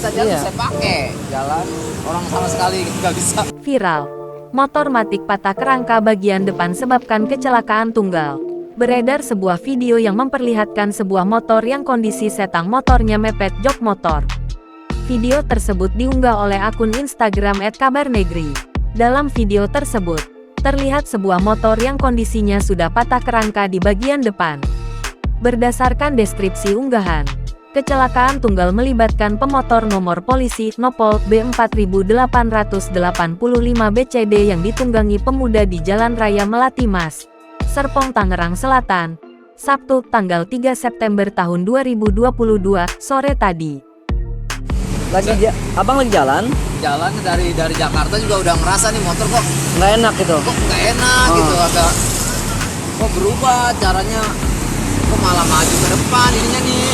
bisa jalan saya pakai jalan, orang sama sekali nggak bisa. Viral, motor matic patah kerangka bagian depan sebabkan kecelakaan tunggal. Beredar sebuah video yang memperlihatkan sebuah motor yang kondisi setang motornya mepet jok motor. Video tersebut diunggah oleh akun Instagram @kabarnegri. Dalam video tersebut, terlihat sebuah motor yang kondisinya sudah patah kerangka di bagian depan. Berdasarkan deskripsi unggahan, kecelakaan tunggal melibatkan pemotor nomor polisi Nopol B4885 BCD yang ditunggangi pemuda di Jalan Raya Melati Mas, Serpong, Tangerang Selatan, Sabtu, tanggal 3 September tahun 2022, sore tadi. Abang lagi jalan Dari Jakarta juga udah ngerasa nih motor kok nggak enak gitu. kok nggak enak gitu, agak kok berubah caranya, kok malah maju ke depan ininya nih.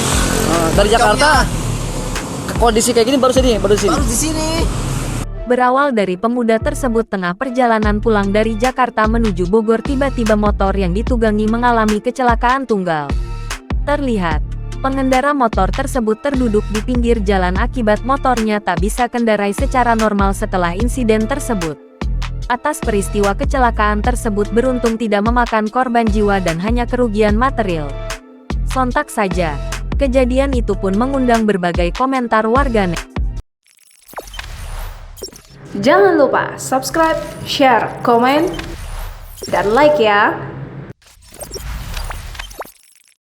Dari Jakarta ke kondisi kayak gini baru di sini. Berawal dari pemuda tersebut tengah perjalanan pulang dari Jakarta menuju Bogor, tiba-tiba motor yang ditunggangi mengalami kecelakaan tunggal. Terlihat, pengendara motor tersebut terduduk di pinggir jalan akibat motornya tak bisa kendarai secara normal setelah insiden tersebut. Atas peristiwa kecelakaan tersebut beruntung tidak memakan korban jiwa dan hanya kerugian material. Sontak saja, kejadian itu pun mengundang berbagai komentar warganet. Jangan lupa subscribe, share, komen, dan like ya.